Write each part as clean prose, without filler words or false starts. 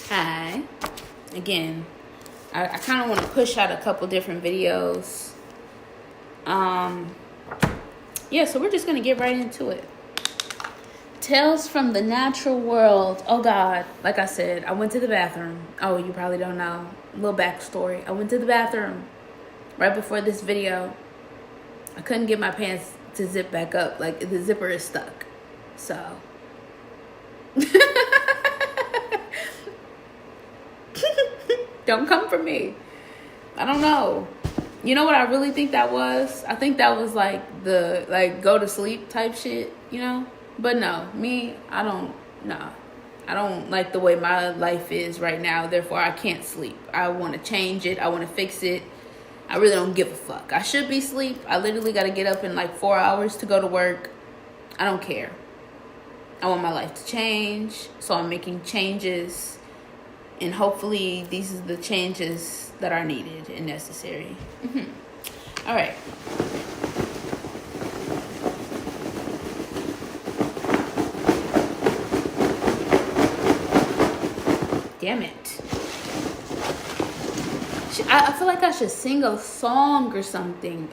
Hi. Again, I kind of want to push out a couple different videos. Yeah, so we're just going to get right into it. Tales from the natural world. Oh, God. Like I said, I went to the bathroom. Oh, you probably don't know. A little backstory. I went to the bathroom right before this video. I couldn't get my pants to zip back up. Like, the zipper is stuck. So... Don't come for me. I don't know. You know what I really think that was? I think that was like the go to sleep type shit, you know? But no, I don't like the way my life is right now. Therefore, I can't sleep. I want to change it. I want to fix it. I really don't give a fuck. I should be asleep. I literally got to get up in like 4 hours to go to work. I don't care. I want my life to change. So I'm making changes. And hopefully these are the changes that are needed and necessary. All right. Damn it. I feel like I should sing a song or something.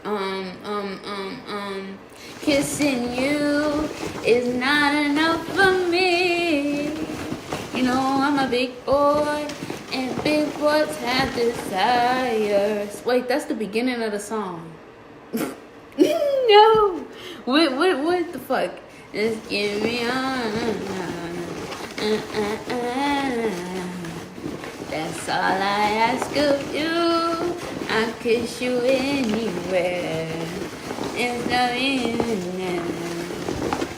Kissing you is not enough for me. You know I'm a big boy, and big boys have desires. Wait, that's the beginning of the song. No, what the fuck? Just give me on. That's all I ask of you. I'll kiss you anywhere. It's nothing.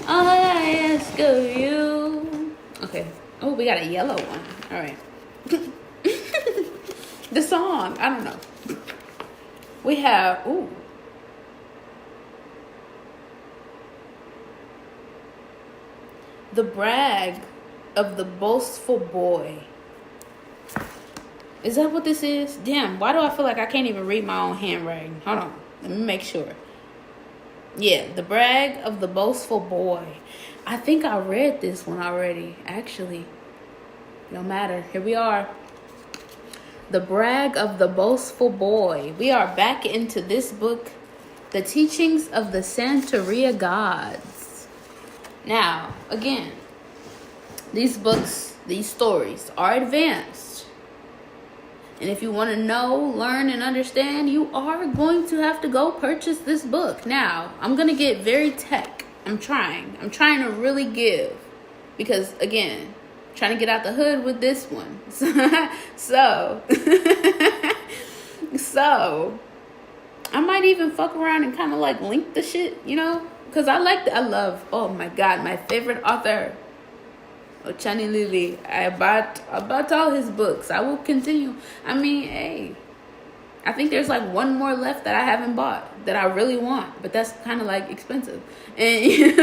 All I ask of you. Okay. Oh, we got a yellow one. All right. The song. I don't know. We have... Ooh. The brag of the boastful boy. Is that what this is? Damn, why do I feel like I can't even read my own handwriting? Hold on. Let me make sure. Yeah, the brag of the boastful boy. I think I read this one already, actually. No matter. Here we are. The brag of the boastful boy. We are back into this book, The Teachings of the Santeria Gods. Now, again, these books, these stories are advanced. And if you want to know, learn, and understand, you are going to have to go purchase this book. Now, I'm going to get very tech. I'm trying to really give. Because, again, trying to get out the hood with this one. So, I might even fuck around and kind of like link the shit, you know? Because I love, oh my God, my favorite author, Ochani Lili. I bought all his books. I will continue. I mean, hey, I think there's like one more left that I haven't bought that I really want, but that's kind of like expensive. And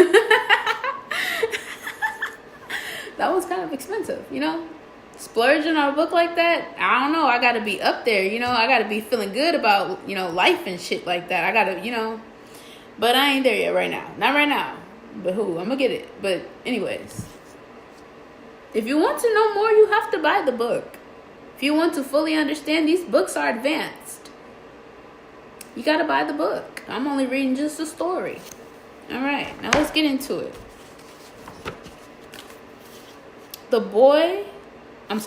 that was kind of expensive, you know? Splurging on a book like that, I don't know. I got to be up there, you know? I got to be feeling good about, you know, life and shit like that. I got to, you know. But I ain't there yet right now. Not right now. But I'm going to get it. But anyways. If you want to know more, you have to buy the book. If you want to fully understand, these books are advanced. You got to buy the book. I'm only reading just the story. All right. Now let's get into it. The brag of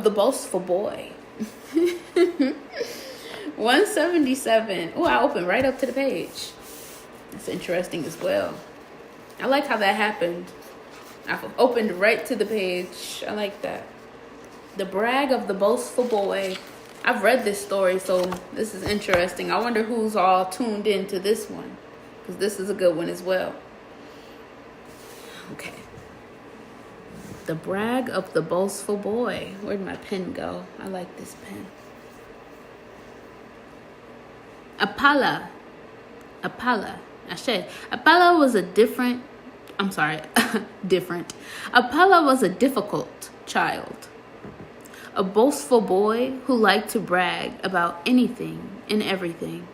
the boastful boy. 177. Oh, I opened right up to the page. That's interesting as well. I like how that happened. I opened right to the page. I like that. The brag of the boastful boy. I've read this story, so this is interesting. I wonder who's all tuned into this one, because this is a good one as well. Okay. The brag of the boastful boy. Where'd my pen go? I like this pen. Apala was a different. Apala was a difficult child. A boastful boy who liked to brag about anything and everything.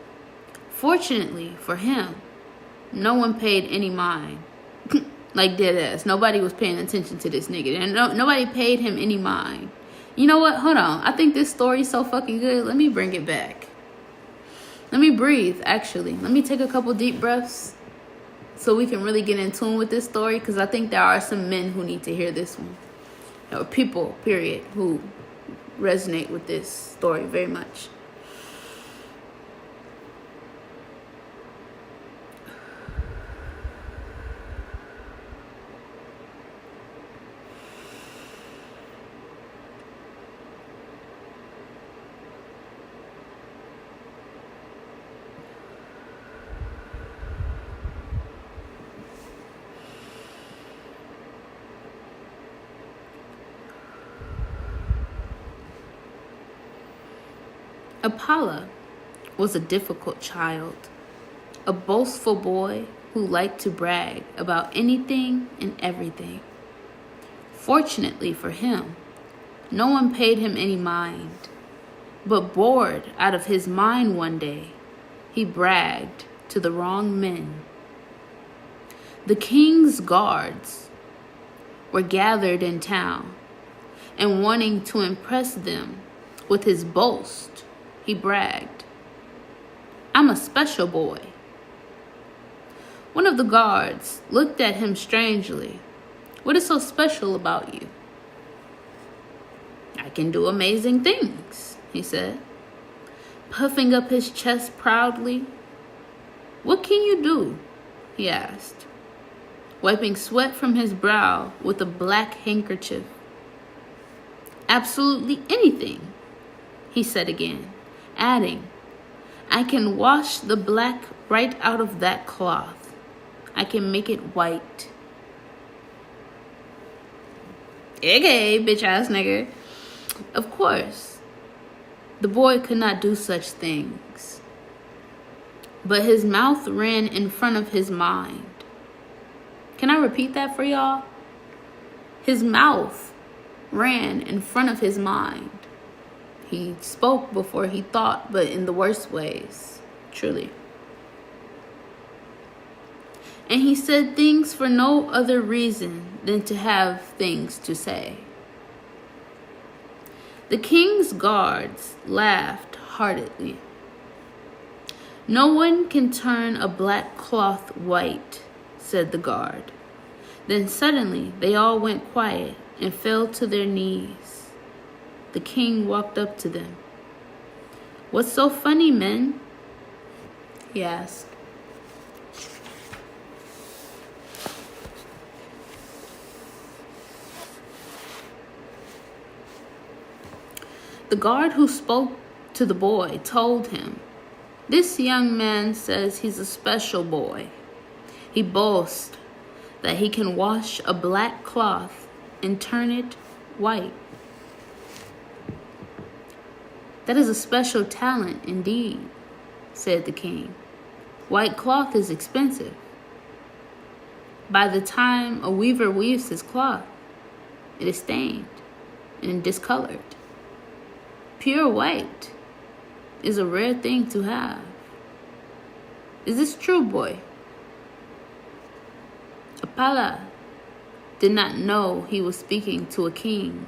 Fortunately for him, no one paid any mind. Like, dead ass. Nobody was paying attention to this nigga. And nobody paid him any mind. You know what? Hold on. I think this story's so fucking good. Let me bring it back. Let me breathe, actually. Let me take a couple deep breaths so we can really get in tune with this story, because I think there are some men who need to hear this one. Or people, period, who resonate with this story very much. Apollo was a difficult child, a boastful boy who liked to brag about anything and everything. Fortunately for him, no one paid him any mind, but bored out of his mind one day, he bragged to the wrong men. The king's guards were gathered in town, and wanting to impress them with his boast, he bragged, "I'm a special boy." One of the guards looked at him strangely. "What is so special about you?" "I can do amazing things," he said, puffing up his chest proudly. "What can you do?" he asked, wiping sweat from his brow with a black handkerchief. "Absolutely anything," he said again, adding, "I can wash the black right out of that cloth. I can make it white." Okay, bitch ass nigga. Of course, the boy could not do such things, but his mouth ran in front of his mind. Can I repeat that for y'all? His mouth ran in front of his mind. He spoke before he thought, but in the worst ways, truly. And he said things for no other reason than to have things to say. The king's guards laughed heartily. "No one can turn a black cloth white," said the guard. Then suddenly they all went quiet and fell to their knees. The king walked up to them. "What's so funny, men?" he asked. The guard who spoke to the boy told him, "This young man says he's a special boy. He boasts that he can wash a black cloth and turn it white." "That is a special talent indeed," said the king. "White cloth is expensive. By the time a weaver weaves his cloth, it is stained and discolored. Pure white is a rare thing to have. Is this true, boy?" Apollo did not know he was speaking to a king.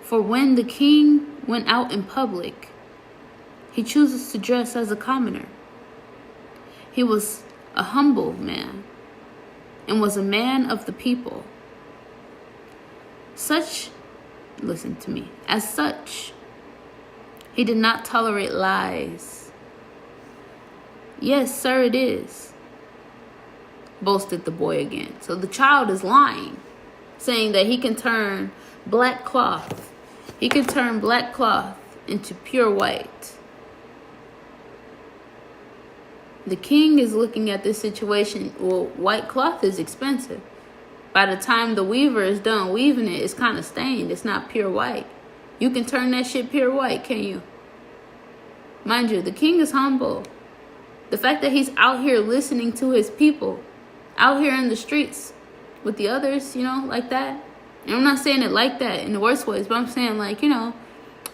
For when the king went out in public, he chooses to dress as a commoner. He was a humble man and was a man of the people. Listen to me, as such, he did not tolerate lies. "Yes, sir, it is," boasted the boy again. So the child is lying, saying that he can turn black cloth. He can turn black cloth into pure white. The king is looking at this situation. Well, white cloth is expensive. By the time the weaver is done weaving it, it's kind of stained. It's not pure white. You can turn that shit pure white, can you? Mind you, the king is humble. The fact that he's out here listening to his people, out here in the streets with the others, like that. And I'm not saying it like that in the worst ways, but I'm saying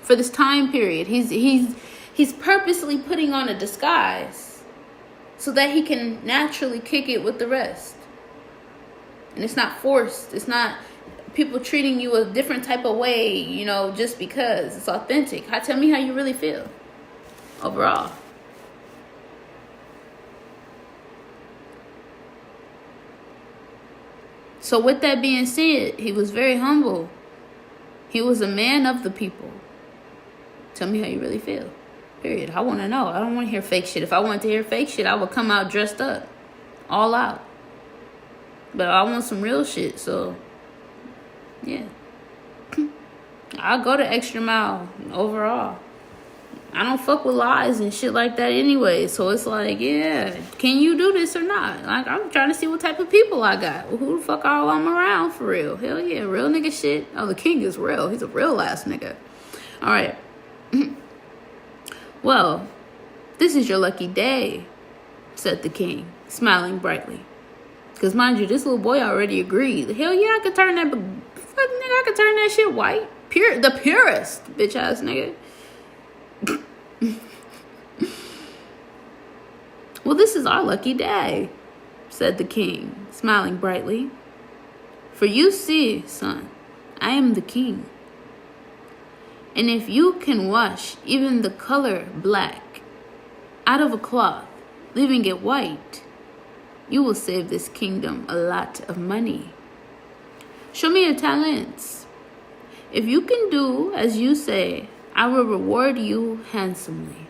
for this time period, he's purposely putting on a disguise so that he can naturally kick it with the rest. And it's not forced. It's not people treating you a different type of way, you know, just because. It's authentic. Tell me how you really feel overall. So with that being said, he was very humble. He was a man of the people. Tell me how you really feel. Period. I want to know. I don't want to hear fake shit. If I wanted to hear fake shit, I would come out dressed up. All out. But I want some real shit, so yeah. I'll go the extra mile overall. I don't fuck with lies and shit like that anyway. So it's like, yeah, can you do this or not? Like, I'm trying to see what type of people I got. Who the fuck all I'm around for real? Hell yeah, real nigga shit. Oh, the king is real. He's a real ass nigga. All right. Well, this is your lucky day, said the king, smiling brightly. Because mind you, this little boy already agreed. Hell yeah, I could turn that, fuck nigga, I could turn that shit white. Pure, the purest bitch ass nigga. Well, this is our lucky day, said the king, smiling brightly. For you see, son, I am the king. And if you can wash even the color black out of a cloth, leaving it white, you will save this kingdom a lot of money. Show me your talents. If you can do as you say, I will reward you handsomely.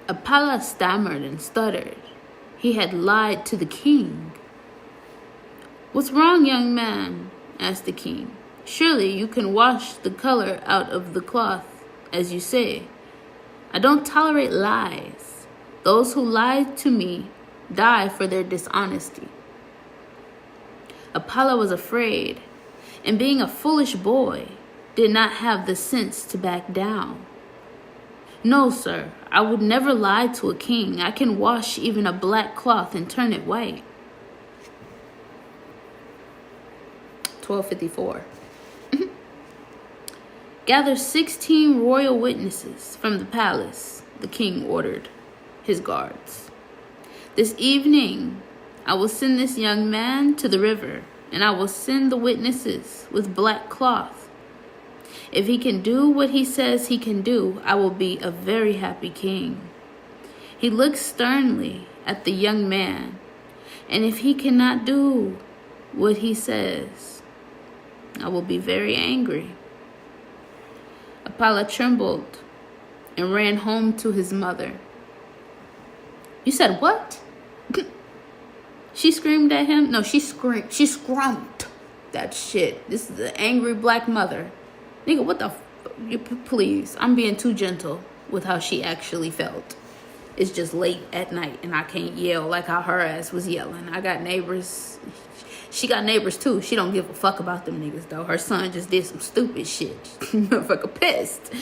Apollo stammered and stuttered. He had lied to the king. What's wrong, young man? Asked the king. Surely you can wash the color out of the cloth, as you say. I don't tolerate lies. Those who lie to me die for their dishonesty. Apollo was afraid, and being a foolish boy, did not have the sense to back down. No, sir, I would never lie to a king. I can wash even a black cloth and turn it white. 1254. Gather 16 royal witnesses from the palace, the king ordered his guards. This evening, I will send this young man to the river, and I will send the witnesses with black cloth. If he can do what he says he can do, I will be a very happy king. He looked sternly at the young man, and if he cannot do what he says, I will be very angry. Apollo trembled and ran home to his mother. You said what? She screamed at him. No, she screamed. She scrumped that shit. This is an angry black mother. Nigga, what the please, I'm being too gentle with how she actually felt. It's just late at night and I can't yell like how her ass was yelling. I got neighbors. She got neighbors too. She don't give a fuck about them niggas though. Her son just did some stupid shit. Motherfucker pissed.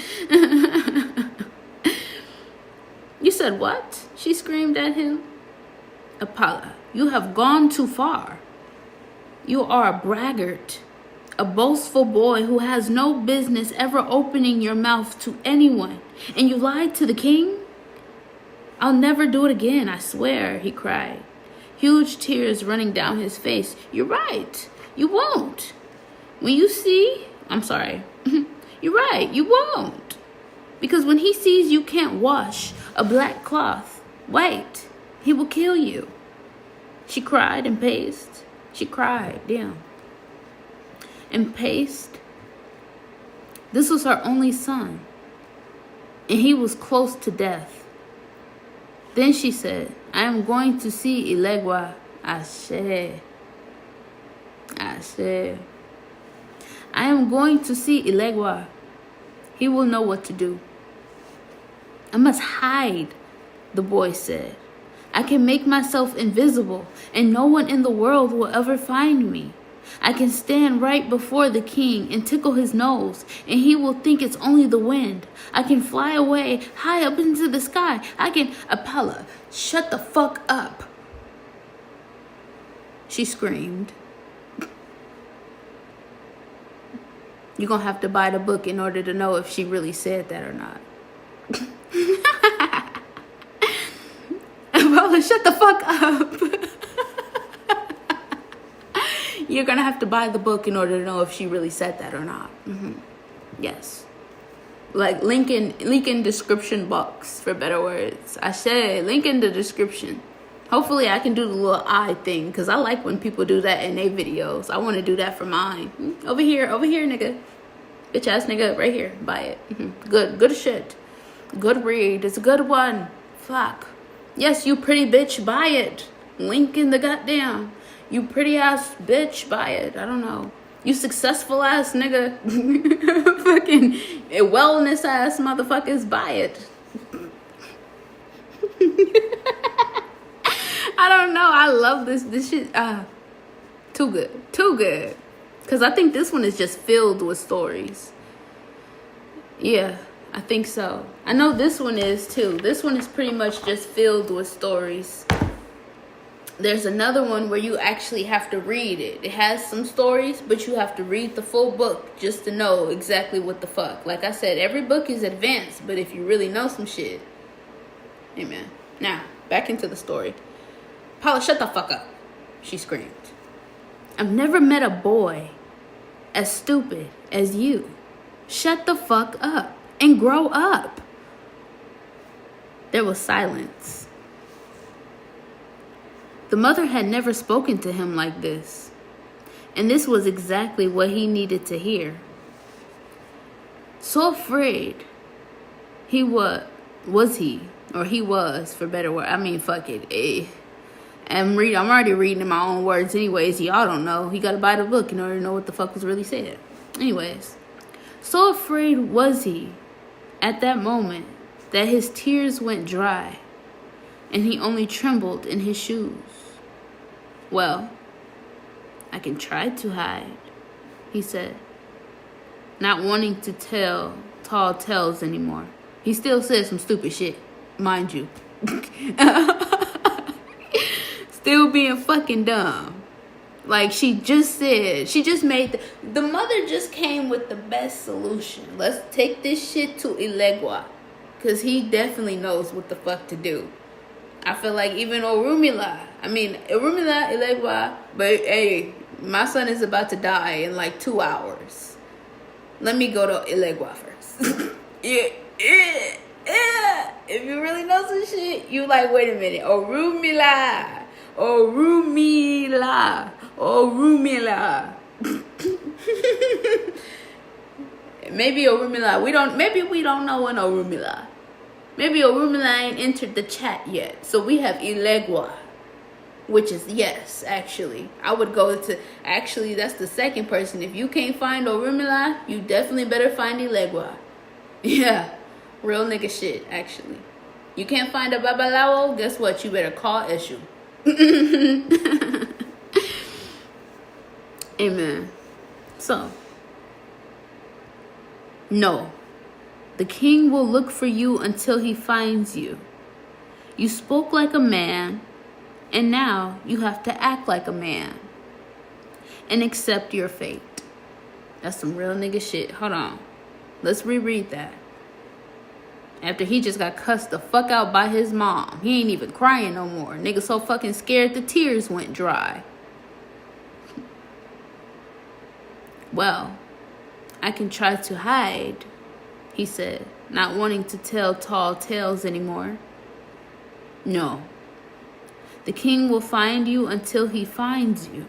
You said what? She screamed at him. Apollo, you have gone too far. You are a braggart, a boastful boy who has no business ever opening your mouth to anyone. And you lied to the king? I'll never do it again, I swear, he cried, huge tears running down his face. You're right. You won't. When you see, I'm sorry. You're right. You won't. Because when he sees you can't wash a black cloth white, he will kill you. She cried and paced. She cried, damn. And paced. This was her only son, and he was close to death. Then she said, I am going to see Ilegua. Ashe. Ashe. I am going to see Ilegua. He will know what to do. I must hide, the boy said. I can make myself invisible, and no one in the world will ever find me. I can stand right before the king and tickle his nose, and he will think it's only the wind. I can fly away high up into the sky. I can... Apollo, shut the fuck up, she screamed. You're gonna have to buy the book in order to know if she really said that or not. Apollo, shut the fuck up. You're gonna have to buy the book in order to know if she really said that or not. Yes. Like link in description box for better words. I said link in the description. Hopefully I can do the little eye thing, because I like when people do that in their videos. I want to do that for mine. Over here, nigga. Bitch ass nigga, right here. Buy it. Good shit. Good read. It's a good one. Fuck. Yes, you pretty bitch, buy it. Link in the goddamn. You pretty ass bitch, buy it. I don't know. You successful ass nigga. Fucking wellness ass motherfuckers, buy it. I don't know. I love this shit. Too good. Because I think this one is just filled with stories. Yeah, I think so. I know this one is too. This one is pretty much just filled with stories. There's another one where you actually have to read it. It has some stories, but you have to read the full book just to know exactly what the fuck. Like I said, every book is advanced, but if you really know some shit. Amen. Now, back into the story. Paula, shut the fuck up, she screamed. I've never met a boy as stupid as you. Shut the fuck up and grow up. There was silence. The mother had never spoken to him like this, and this was exactly what he needed to hear. So afraid he was for better word. I mean, fuck it. I'm already reading in my own words anyways. Y'all don't know. He got to buy the book in order to know what the fuck was really said. Anyways, so afraid was he at that moment that his tears went dry and he only trembled in his shoes. Well, I can try to hide, he said, not wanting to tell tall tales anymore. He still said some stupid shit, mind you. Still being fucking dumb. Like she just made the mother just came with the best solution. Let's take this shit to Ilegua, because he definitely knows what the fuck to do. I feel like even Ilegua, but hey, my son is about to die in like 2 hours. Let me go to Ilegua first. Yeah. If you really know some shit, you like, wait a minute. Orumila. Maybe Orumila. Maybe we don't know an Orumila. Maybe Orumila ain't entered the chat yet. So we have Ilegua, which is yes, actually. I would go to, actually, that's the second person. If you can't find Orumila, you definitely better find Ilegua. Yeah, real nigga shit, actually. You can't find a Babalawo, guess what? You better call Eshu. Amen. So, no. The king will look for you until he finds you. You spoke like a man, and now you have to act like a man and accept your fate. That's some real nigga shit. Hold on. Let's reread that. After he just got cussed the fuck out by his mom. He ain't even crying no more. Nigga so fucking scared the tears went dry. Well, I can try to hide, he said, not wanting to tell tall tales anymore. No. The king will find you until he finds you.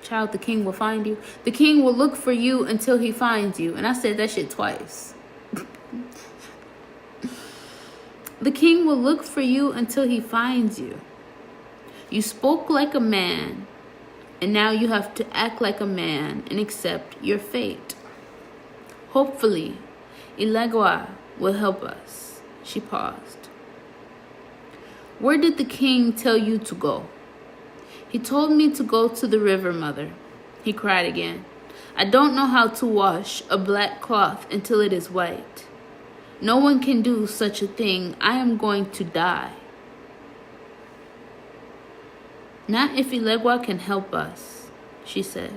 Child, the king will find you. The king will look for you until he finds you. And I said that shit twice. The king will look for you until he finds you. You spoke like a man, and now you have to act like a man and accept your fate. Hopefully, Ilegua will help us. She paused. Where did the king tell you to go? He told me to go to the river, mother. He cried again. I don't know how to wash a black cloth until it is white. No one can do such a thing. I am going to die. Not if Ilegua can help us, she said.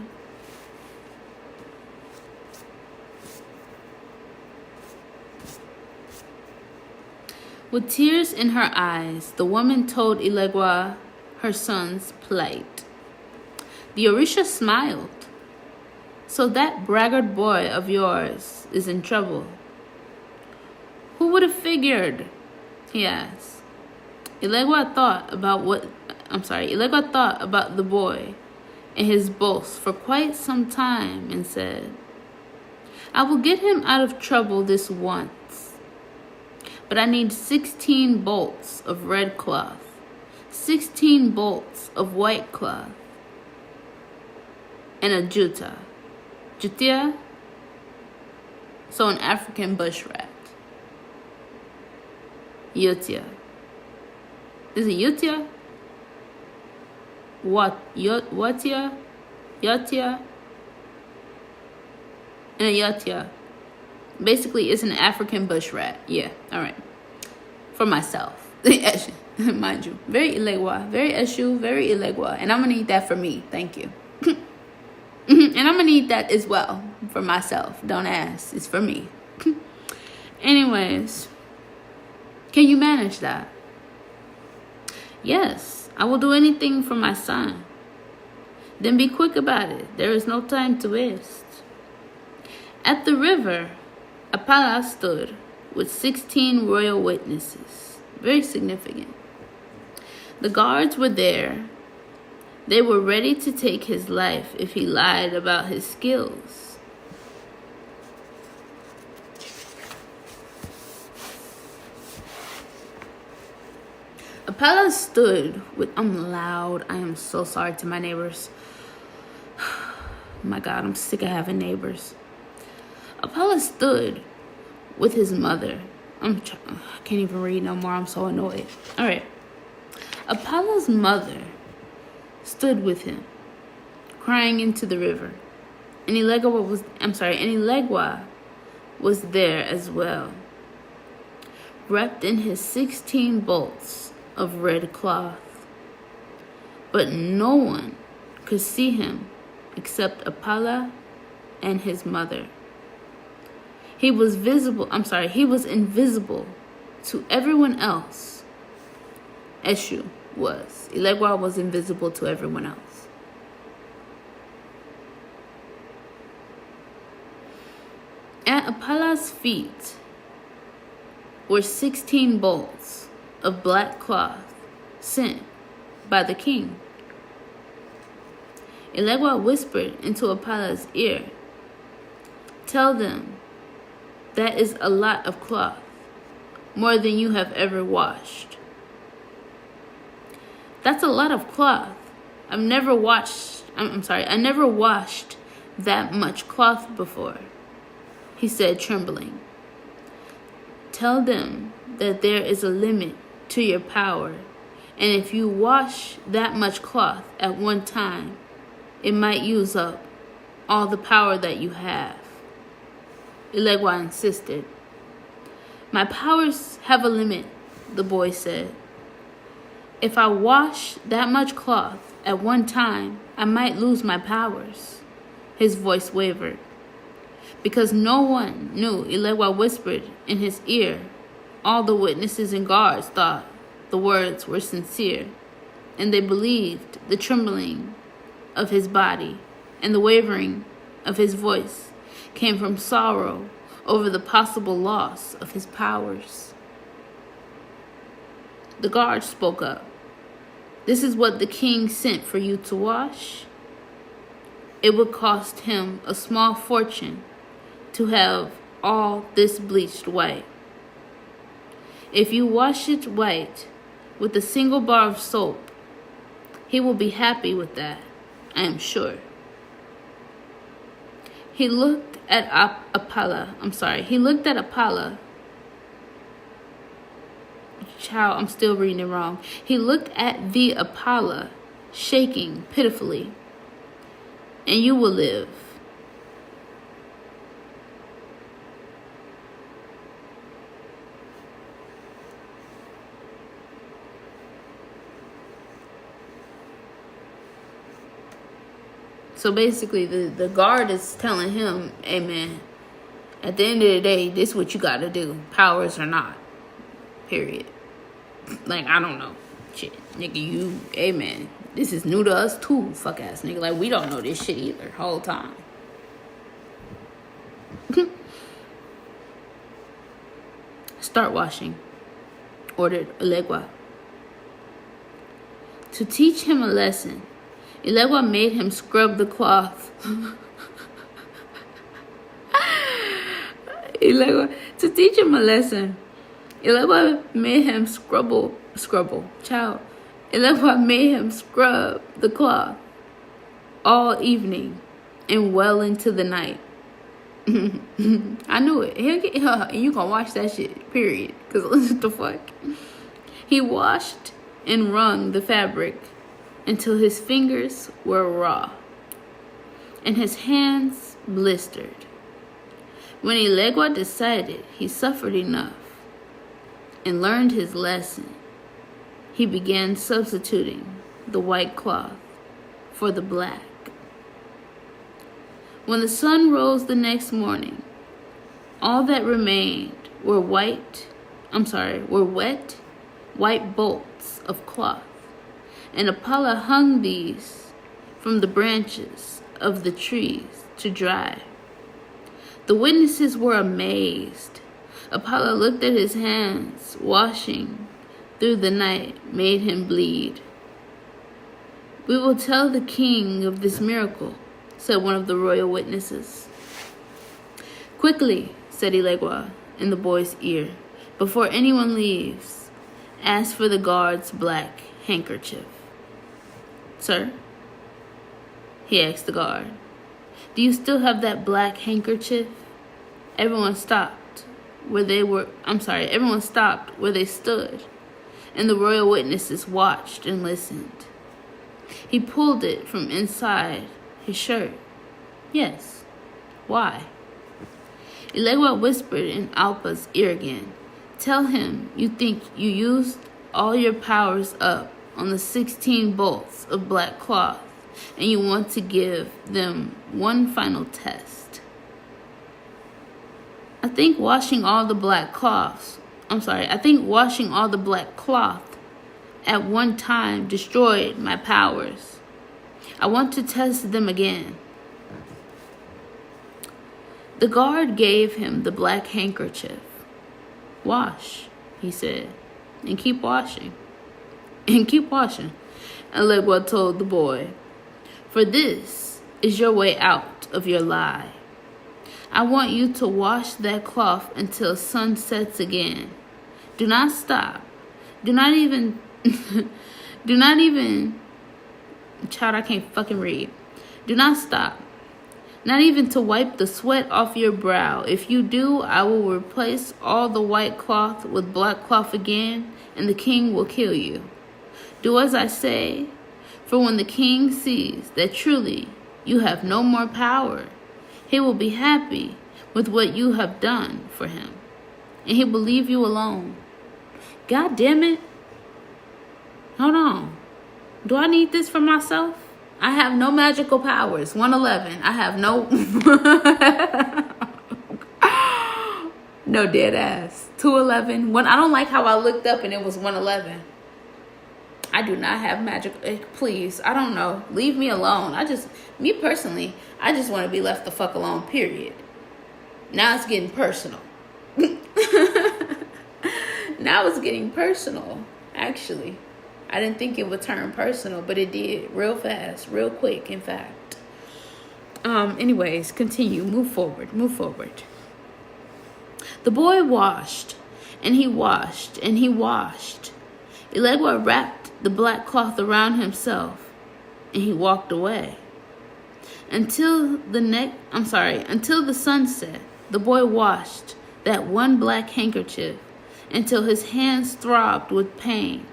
With tears in her eyes, the woman told Ilegua her son's plight. The Orisha smiled. So that braggart boy of yours is in trouble. Who would have figured? He asked. Ilegua thought about the boy and his boast for quite some time and said, I will get him out of trouble this once. But I need 16 bolts of red cloth, 16 bolts of white cloth, and a juta. Jutia? So an African bush rat. Yutia. Is it Yutia? Watia? Yatia? And a Yatia. Basically, it's an African bush rat. Yeah, alright. For myself. Mind you. Very Ilegua. Very Eshu. Very Ilegua. And I'm going to need that for me. Thank you. And I'm going to need that as well for myself. Don't ask. It's for me. Anyways. Can you manage that? Yes. I will do anything for my son. Then be quick about it. There is no time to waste. At the river, Apala stood with 16 royal witnesses. Very significant. The guards were there. They were ready to take his life if he lied about his skills. Apala stood with... I'm loud. I am so sorry to my neighbors. Oh my God, I'm sick of having neighbors. Apala stood with his mother. I can't even read no more. I'm so annoyed. All right. Apala's mother stood with him, crying into the river. And Ilegua was there as well, wrapped in his 16 bolts of red cloth. But no one could see him except Apala and his mother. He was invisible to everyone else. Eshu was. Ilegua was invisible to everyone else. At Apala's feet were 16 bolts of black cloth sent by the king. Ilegua whispered into Apala's ear, tell them that is a lot of cloth, more than you have ever washed. That's a lot of cloth. I never washed that much cloth before, he said, trembling. Tell them that there is a limit to your power, and if you wash that much cloth at one time, it might use up all the power that you have. Ilegua insisted. My powers have a limit, the boy said. If I wash that much cloth at one time, I might lose my powers. His voice wavered. Because no one knew, Ilegua whispered in his ear. All the witnesses and guards thought the words were sincere, and they believed the trembling of his body and the wavering of his voice came from sorrow over the possible loss of his powers. The guard spoke up. This is what the king sent for you to wash. It would cost him a small fortune to have all this bleached white. If you wash it white with a single bar of soap, he will be happy with that, I am sure. He looked at Apala. Child, I'm still reading it wrong. He looked at the Apala, shaking pitifully. And you will live. So basically, the guard is telling him, hey man, at the end of the day, this is what you gotta do. Powers or not. Period. Like, I don't know. Shit. Nigga, hey man, This is new to us too, fuck ass nigga. Like, we don't know this shit either, whole time. Start washing, ordered Elegua. To teach him a lesson, Elegua made him scrub the cloth. To teach him a lesson, Elegua made him Elegua made him scrub the cloth all evening and well into the night. I knew it. You gonna watch that shit, period. Because what the fuck? He washed and wrung the fabric until his fingers were raw and his hands blistered. When Elegua decided he suffered enough and learned his lesson, he began substituting the white cloth for the black. When the sun rose the next morning, all that remained were wet, white bolts of cloth, and Apollo hung these from the branches of the trees to dry. The witnesses were amazed. Apollo looked at his hands. Washing through the night made him bleed. We will tell the king of this miracle, said one of the royal witnesses. Quickly, said Elegua in the boy's ear, before anyone leaves, ask for the guard's black handkerchief. Sir? He asked the guard. Do you still have that black handkerchief? Everyone stopped where they stood, and the royal witnesses watched and listened. He pulled it from inside his shirt. Yes. Why? Elegua whispered in Alpa's ear again. Tell him you think you used all your powers up on the 16 bolts of black cloth, and you want to give them one final test. I think washing all the black cloth at one time destroyed my powers. I want to test them again. The guard gave him the black handkerchief. Wash, he said, and keep washing. And keep washing, Elegua told the boy, for this is your way out of your lie. I want you to wash that cloth until sun sets again. Do not stop. Do not even, child, I can't fucking read. Do not stop. Not even to wipe the sweat off your brow. If you do, I will replace all the white cloth with black cloth again, and the king will kill you. Do as I say, for when the king sees that truly you have no more power, he will be happy with what you have done for him, and he will leave you alone. God damn it. Hold on. Do I need this for myself? I have no magical powers. 111. I have no... no dead ass. 211. I don't like how I looked up and it was 111. I do not have magic. Please, I don't know. Leave me alone. Me personally, I just want to be left the fuck alone, period. Now it's getting personal. Now it's getting personal, actually. I didn't think it would turn personal, but it did real fast, real quick, in fact. Anyways, continue. Move forward. The boy washed, and he washed, and he washed. Elegua wrapped the black cloth around himself, and he walked away. Until the sunset, the boy washed that one black handkerchief until his hands throbbed with pain.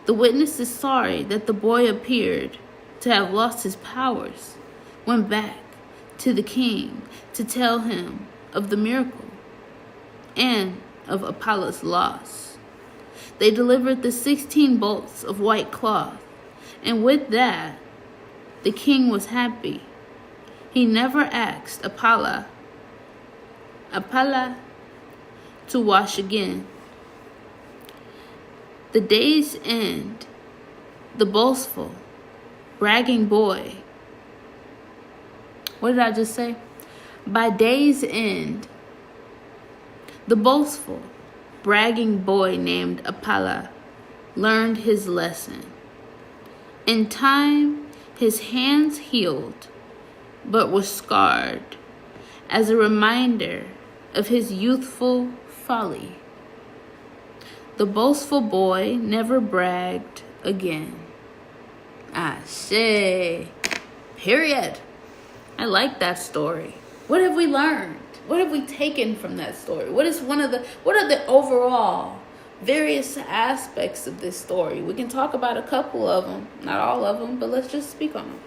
The witness is sorry that the boy appeared to have lost his powers, went back to the king to tell him of the miracle and of Apollo's loss. They delivered the 16 bolts of white cloth, and with that, the king was happy. He never asked Apollo to wash again. The day's end, the boastful bragging boy. What did I just say? By day's end, the boastful, bragging boy named Apala learned his lesson. In time, his hands healed, but were scarred as a reminder of his youthful folly. The boastful boy never bragged again. Ah, shit. Period. I like that story. What have we learned? What have we taken from that story? What are the overall various aspects of this story? We can talk about a couple of them, not all of them, but let's just speak on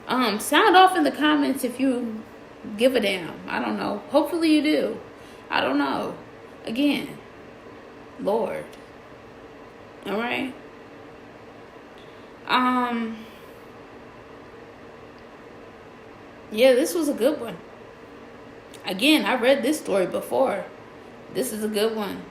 them. Sound off in the comments if you give a damn. I don't know. Hopefully you do. I don't know. Again, Lord. All right. Yeah, this was a good one. Again, I read this story before. This is a good one.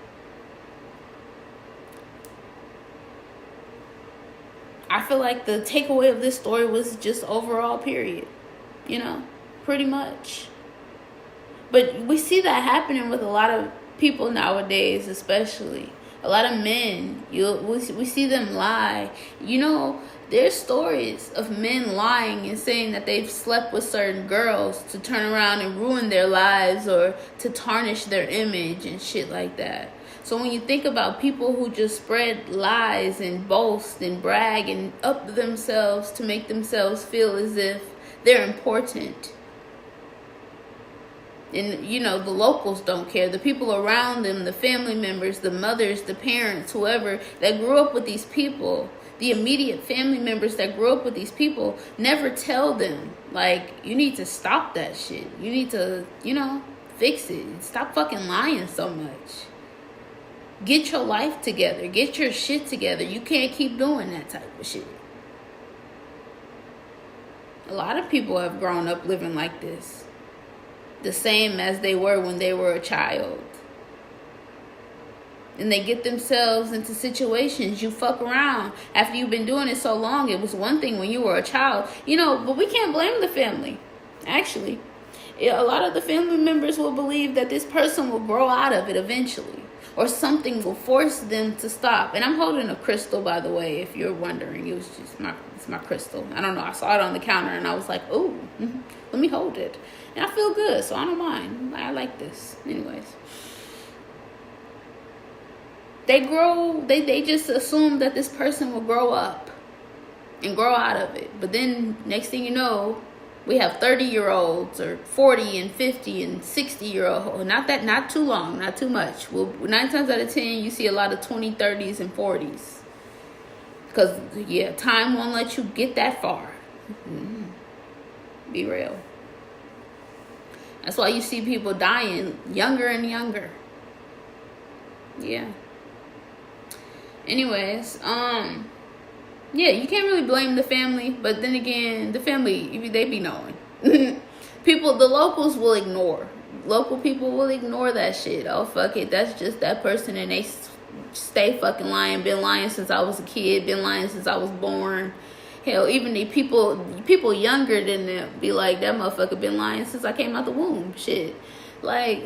I feel like the takeaway of this story was just overall, period. You know, pretty much. But we see that happening with a lot of people nowadays, especially. A lot of men, we see them lie. You know, there's stories of men lying and saying that they've slept with certain girls to turn around and ruin their lives or to tarnish their image and shit like that. So when you think about people who just spread lies and boast and brag and up themselves to make themselves feel as if they're important. And, you know, the locals don't care. The people around them, the family members, the mothers, the parents, whoever that grew up with these people, the immediate family members that grew up with these people, never tell them, like, you need to stop that shit. You need to, you know, fix it. Stop fucking lying so much. Get your life together. Get your shit together. You can't keep doing that type of shit. A lot of people have grown up living like this. The same as they were when they were a child. And they get themselves into situations. You fuck around. After you've been doing it so long, it was one thing when you were a child. You know, but we can't blame the family. Actually, a lot of the family members will believe that this person will grow out of it eventually. Or something will force them to stop. And I'm holding a crystal, by the way, if you're wondering. It was just my crystal. I don't know. I saw it on the counter and I was like, ooh, let me hold it. And I feel good, so I don't mind. I like this. Anyways. They just assume that this person will grow up and grow out of it. But then next thing you know, we have 30-year-olds or 40 and 50 and 60-year-olds. Not too long, not too much. Well, 9 times out of 10, you see a lot of 20s, 30s, and 40s. Because, yeah, time won't let you get that far. Be real. That's why you see people dying younger and younger. Yeah. Anyways, yeah, you can't really blame the family, but then again, the family, they be knowing. People, the locals will ignore. Local people will ignore that shit. Oh, fuck it, that's just that person, and they stay fucking lying. Been lying since I was a kid, been lying since I was born. Hell, even the people younger than them be like, that motherfucker been lying since I came out the womb. Shit. Like,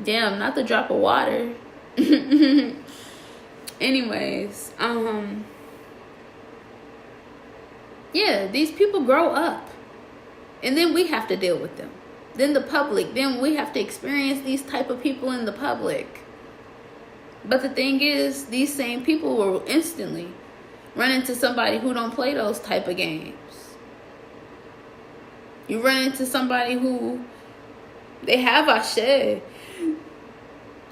damn, not the drop of water. Anyways, yeah, these people grow up. And then we have to deal with them. Then the public, then we have to experience these type of people in the public. But the thing is, these same people will instantly run into somebody who don't play those type of games. You run into somebody who, they have ashe.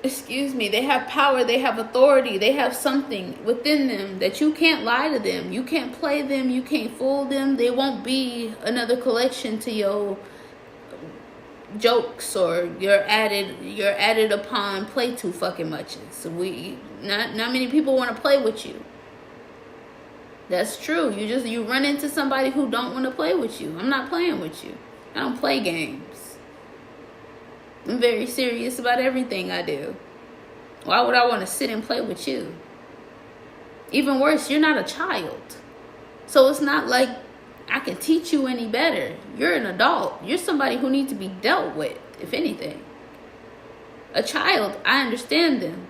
They have power, they have authority, they have something within them that you can't lie to them. You can't play them, you can't fool them. They won't be another collection to your jokes or your added upon play too fucking much. So not many people want to play with you. That's true. You run into somebody who don't want to play with you. I'm not playing with you. I don't play games. I'm very serious about everything I do. Why would I want to sit and play with you? Even worse, you're not a child. So it's not like I can teach you any better. You're an adult. You're somebody who needs to be dealt with, if anything. A child, I understand them.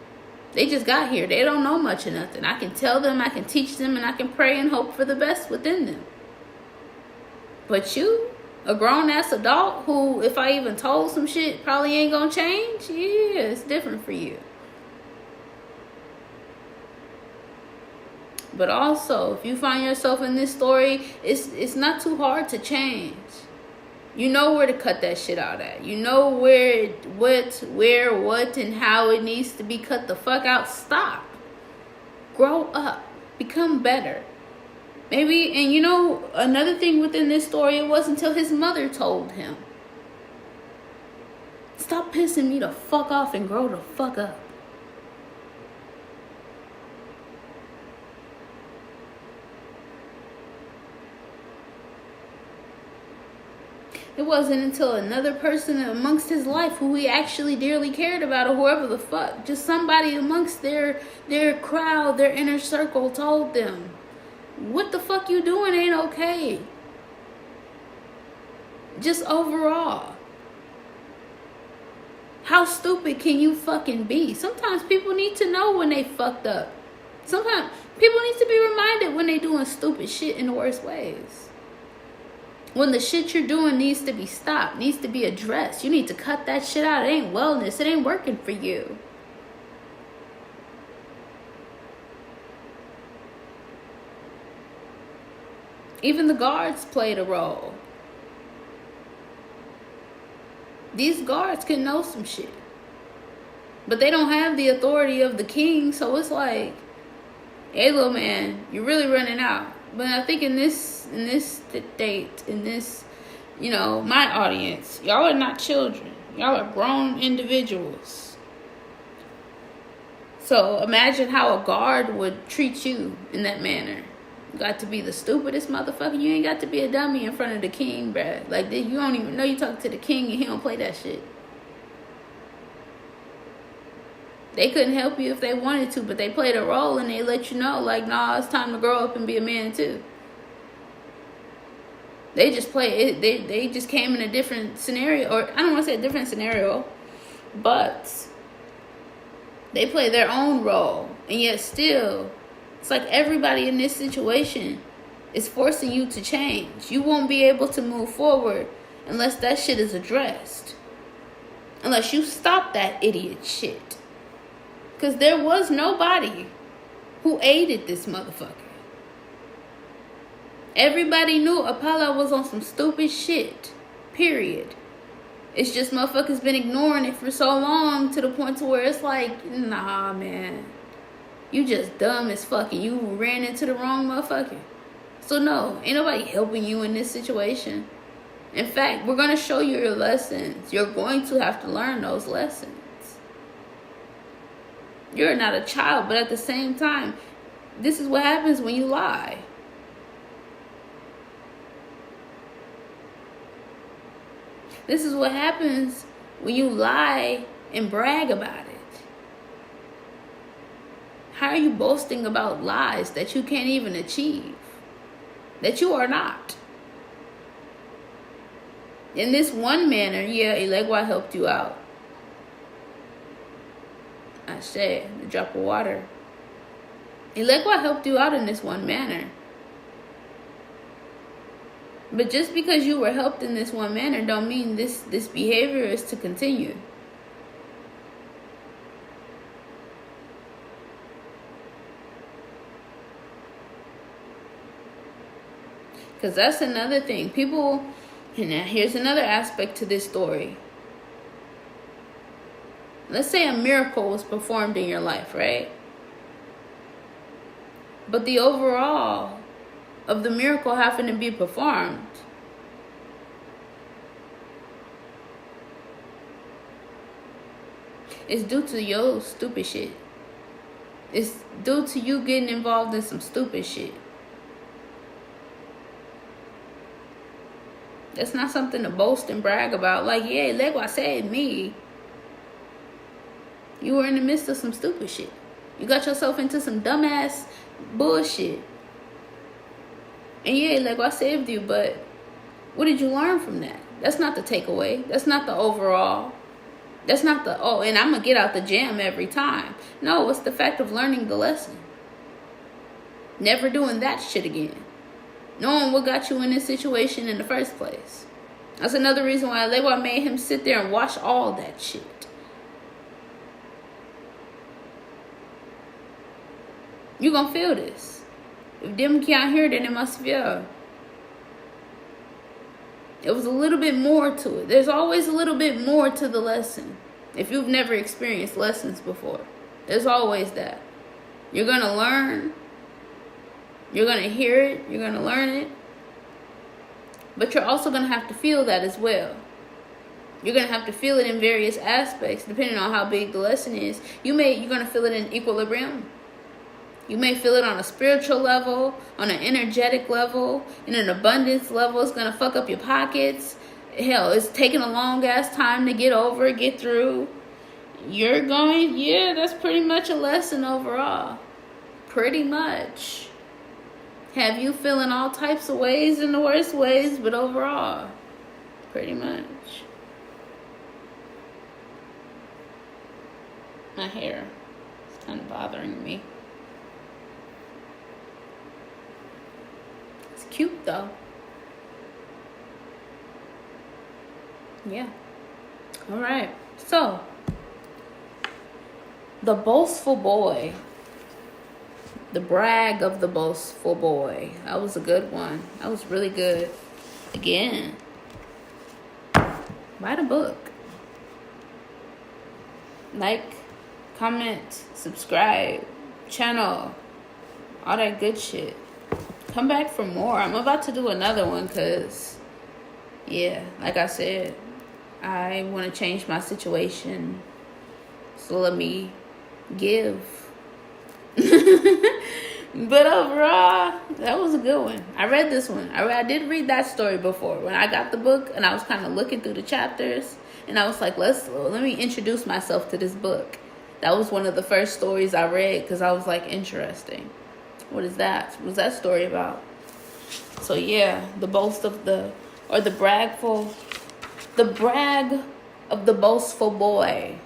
They just got here. They don't know much of nothing. I can tell them, I can teach them, and I can pray and hope for the best within them. But you, a grown-ass adult who, if I even told some shit, probably ain't gonna change, yeah, it's different for you. But also, if you find yourself in this story, it's not too hard to change. You know where to cut that shit out at. You know where, what, and how it needs to be cut the fuck out. Stop. Grow up. Become better. Maybe, and you know, another thing within this story, it wasn't until his mother told him. Stop pissing me the fuck off and grow the fuck up. It wasn't until another person amongst his life who he actually dearly cared about, or whoever the fuck, just somebody amongst their crowd, their inner circle, told them, what the fuck you doing ain't okay. Just overall. How stupid can you fucking be? Sometimes people need to know when they fucked up. Sometimes people need to be reminded when they doing stupid shit in the worst ways. When the shit you're doing needs to be stopped, needs to be addressed. You need to cut that shit out. It ain't wellness. It ain't working for you. Even the guards played a role. These guards can know some shit. But they don't have the authority of the king, so it's like, hey, little man, you're really running out. But I think in this state, in this, you know, my audience, y'all are not children. Y'all are grown individuals. So imagine how a guard would treat you in that manner. You got to be the stupidest motherfucker. You ain't got to be a dummy in front of the king, bruh. Like, you don't even know you talking to the king and he don't play that shit. They couldn't help you if they wanted to, but they played a role and they let you know, like, nah, it's time to grow up and be a man too. They just played it. They just came in a different scenario, or I don't want to say a different scenario, but they play their own role. And yet still, it's like everybody in this situation is forcing you to change. You won't be able to move forward unless that shit is addressed. Unless you stop that idiot shit. Because there was nobody who aided this motherfucker. Everybody knew Apollo was on some stupid shit. Period. It's just motherfuckers been ignoring it for so long to the point to where it's like, nah, man. You just dumb as fuck and you ran into the wrong motherfucker. So no, ain't nobody helping you in this situation. In fact, we're going to show you your lessons. You're going to have to learn those lessons. You're not a child, but at the same time, this is what happens when you lie. This is what happens when you lie and brag about it. How are you boasting about lies that you can't even achieve? That you are not. In this one manner, yeah, Elegwa helped you out. I said, the drop of water. Elegwa helped you out in this one manner. But just because you were helped in this one manner don't mean this behavior is to continue. Because that's another thing. People, and here's another aspect to this story. Let's say a miracle was performed in your life, right? But the overall of the miracle having to be performed is due to your stupid shit. It's due to you getting involved in some stupid shit. That's not something to boast and brag about. Like, yeah, like I said, me. You were in the midst of some stupid shit. You got yourself into some dumbass bullshit. And yeah, like I saved you, but what did you learn from that? That's not the takeaway. That's not the overall. That's not the, oh, and I'm going to get out the jam every time. No, it's the fact of learning the lesson. Never doing that shit again. Knowing what got you in this situation in the first place. That's another reason why Lewa made him sit there and watch all that shit. You gonna feel this. If them can't hear, then it must feel. It was a little bit more to it. There's always a little bit more to the lesson. If you've never experienced lessons before, there's always that. You're going to learn. You're going to hear it. You're going to learn it. But you're also going to have to feel that as well. You're going to have to feel it in various aspects, depending on how big the lesson is. You're going to feel it in equilibrium. You may feel it on a spiritual level, on an energetic level, in an abundance level. It's going to fuck up your pockets. Hell, it's taking a long ass time to get over, get through. You're going, yeah, that's pretty much a lesson overall. Pretty much. Have you feeling all types of ways in the worst ways, but overall, pretty much. My hair is kind of bothering me. Cute though. Yeah. All right. So, the boastful boy. The brag of the boastful boy. That was a good one. That was really good. Again, buy the book. Like, comment, subscribe, channel, all that good shit. Come back for more. I'm about to do another one because, yeah, like I said, I want to change my situation. So let me give. But overall, that was a good one. I read this one. I did read that story before. When I got the book and I was kind of looking through the chapters, and I was like, let me introduce myself to this book. That was one of the first stories I read because I was like, interesting. What is that? What's that story about? So yeah, the brag of the boastful boy.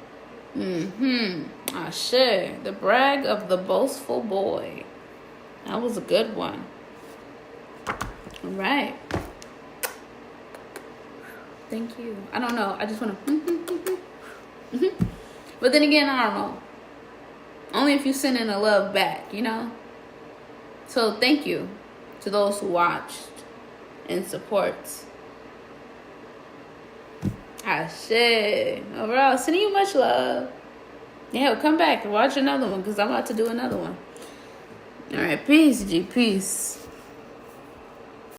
Sure. The brag of the boastful boy. That was a good one. All right. Thank you. I don't know. I just want to. But then again, I don't know. Only if you send in a love back, you know? So thank you to those who watched and support. Ashe. Overall, sending you much love. Yeah, come back and watch another one because I'm about to do another one. All right, peace, G. Peace.